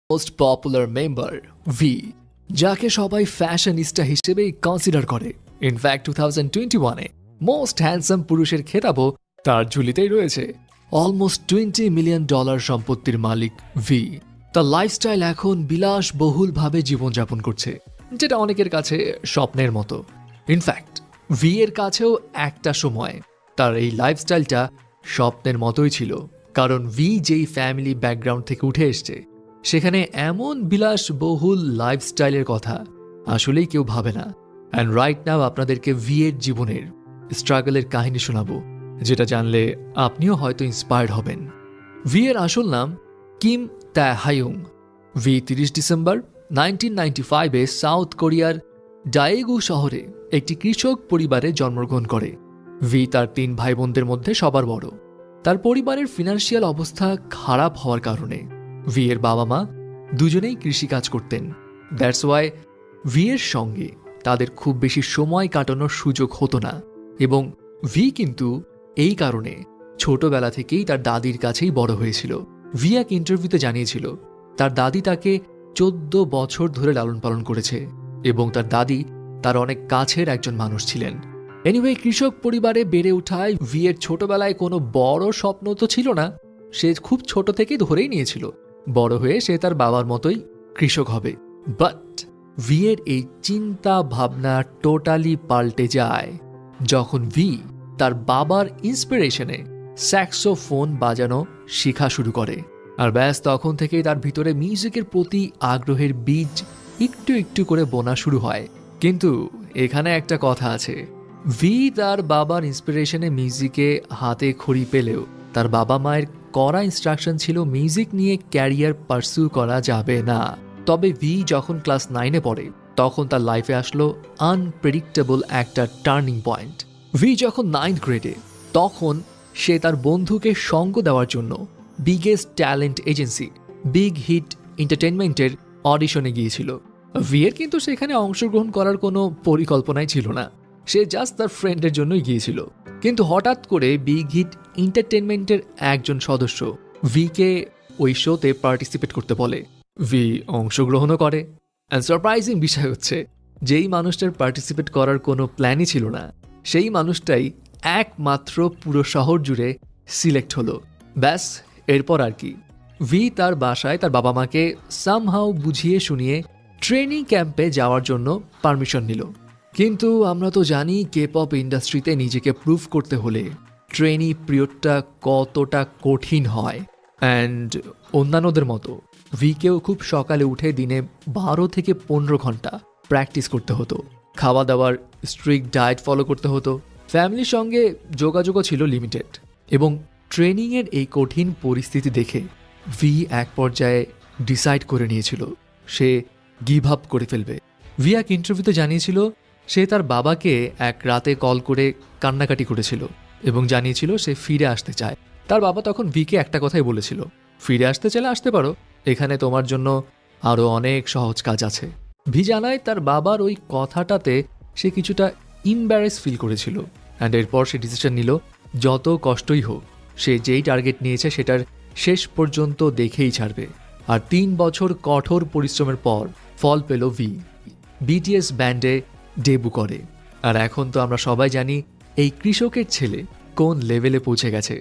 Most popular member V, যাকে সবাই ফ্যাশনিস্টা হিসেবেই কনসিডার করে। ইনফ্যাক্ট 2021-এ মোস্ট হ্যান্ডসাম পুরুষের খেতাবও তার ঝুলিতেই রয়েছে। অলমোস্ট $20 মিলিয়ন সম্পত্তির মালিক ভি। তার লাইফস্টাইল এখন বিলাসবহুলভাবে জীবনযাপন করছে, যেটা অনেকের কাছে স্বপ্নের মতো। ইনফ্যাক্ট ভি এর কাছেও একটা সময় তার এই লাইফস্টাইলটা স্বপ্নের মতোই ছিল, কারণ ভি যেই ফ্যামিলি ব্যাকগ্রাউন্ড থেকে উঠে এসছে সেখানে এমন বিলাসবহুল লাইফস্টাইলের কথা আসলেই কেউ ভাবে না। অ্যান্ড রাইট নাও আপনাদেরকে ভি এর জীবনের স্ট্রাগলের কাহিনী শোনাবো, যেটা জানলে আপনিও হয়তো ইন্সপায়ার্ড হবেন। ভি এর আসল নাম কিম তাহাইয়ুং। ভি 30 ডিসেম্বর 1995-এ সাউথ কোরিয়ার ডায়েগু শহরে একটি কৃষক পরিবারে জন্মগ্রহণ করে। ভি তার 3 ভাই বোনদের মধ্যে সবার বড়। তার পরিবারের ফিনান্সিয়াল অবস্থা খারাপ হওয়ার কারণে ভি এর বাবা মা দুজনেই কৃষিকাজ করতেন। দ্যাটস ওয়াই ভি এর সঙ্গে তাদের খুব বেশি সময় কাটানোর সুযোগ হতো না, এবং ভি কিন্তু এই কারণে ছোটবেলা থেকেই তার দাদির কাছেই বড় হয়েছিল। ভি এক ইন্টারভিউতে জানিয়েছিল তার দাদি তাকে 14 বছর ধরে লালন পালন করেছে এবং তার দাদি তার অনেক কাছের একজন মানুষ ছিলেন। এনিওয়ে, কৃষক পরিবারে বেড়ে ওঠায় ভি এর ছোটবেলায় কোনো বড় স্বপ্ন তো ছিল না। সে খুব ছোট থেকেই ধরেই নিয়েছিল বড় হয়ে সে তার বাবার মতোই কৃষক হবে। বাট ভি এর এই চিন্তা ভাবনা টোটালি পাল্টে যায় যখন ভি তার বাবার ইন্সপিরেশনে স্যাক্সোফোন বাজানো শেখা শুরু করে। আর ব্যাস তখন থেকেই তার ভিতরে মিউজিকের প্রতি আগ্রহের বীজ একটু একটু করে বোনা শুরু হয়। কিন্তু এখানে একটা কথা আছে, ভি তার বাবার ইন্সপিরেশনে মিউজিকে হাতে খড়ি পেলেও তার বাবা মায়ের কড়া ইনস্ট্রাকশন ছিল মিউজিক নিয়ে ক্যারিয়ার পারসু করা যাবে না। তবে ভি যখন ক্লাস 9-এ পড়ে তখন তার লাইফে আসলো আনপ্রেডিক্টেবল একটা টার্নিং পয়েন্ট। ভি যখন 9th গ্রেডে তখন সে তার বন্ধুকে সঙ্গ দেওয়ার জন্য biggest talent agency big hit এন্টারটেইনমেন্টের অডিশনে গিয়েছিল। ভি এর কিন্তু সেখানে অংশগ্রহণ করার কোনো পরিকল্পনাই ছিল না, সে জাস্ট তার ফ্রেন্ডের জন্যই গিয়েছিল। কিন্তু হঠাৎ করে বিগ হিট এন্টারটেইনমেন্টের একজন সদস্য ভিকে ওই শোতে পার্টিসিপেট করতে বলে। ভি অংশগ্রহণও করে। অ্যান্ড সারপ্রাইজিং বিষয় হচ্ছে, যেই মানুষটার পার্টিসিপেট করার কোনো প্ল্যানই ছিল না সেই মানুষটাই একমাত্র পুরো শহর জুড়ে সিলেক্ট হলো। ব্যাস এরপর আর কি, ভি তার বাসায় তার বাবা মাকে সামহাউ বুঝিয়ে শুনিয়ে ট্রেনিং ক্যাম্পে যাওয়ার জন্য পারমিশন নিল। কিন্তু আমরা তো জানি কে পপ ইন্ডাস্ট্রিতে নিজেকে প্রুভ করতে হলে ট্রেনি পিরিয়ডটা কতটা কঠিন হয়। অ্যান্ড অন্যান্যদের মতো ভিকেও খুব সকালে উঠে দিনে 12 থেকে 15 ঘন্টা প্র্যাকটিস করতে হতো। খাওয়া দাওয়ার স্ট্রিক্ট ডায়েট ফলো করতে হতো। ফ্যামিলির সঙ্গে যোগাযোগও ছিল লিমিটেড। এবং ট্রেনিংয়ের এই কঠিন পরিস্থিতি দেখে ভি এক পর্যায়ে ডিসাইড করে নিয়েছিল সে গিভ আপ করে ফেলবে। ভি এক ইন্টারভিউতে জানিয়েছিল সে তার বাবাকে এক রাতে কল করে কান্নাকাটি করেছিল এবং জানিয়েছিল সে ফিরে আসতে চায়। তার বাবা তখন ভিকে একটা কথাই বলেছিল, ফিরে আসতে চাইলে আসতে পারো, এখানে তোমার জন্য আরও অনেক সহজ কাজ আছে। ভি জানায় তার বাবার ওই কথাটাতে সে কিছুটা ইম্বারেস ফিল করেছিল। অ্যান্ড এরপর সে ডিসিশন নিল যত কষ্টই হোক সে যেই টার্গেট নিয়েছে সেটার শেষ পর্যন্ত দেখেই ছাড়বে। আর 3 বছর কঠোর পরিশ্রমের পর ফল পেল ভি। বিটিএস ব্যান্ডে ডেবু করে। আর এখন তো আমরা সবাই জানি এই কৃষকের ছেলে কোন লেভেলে পৌঁছে গেছে।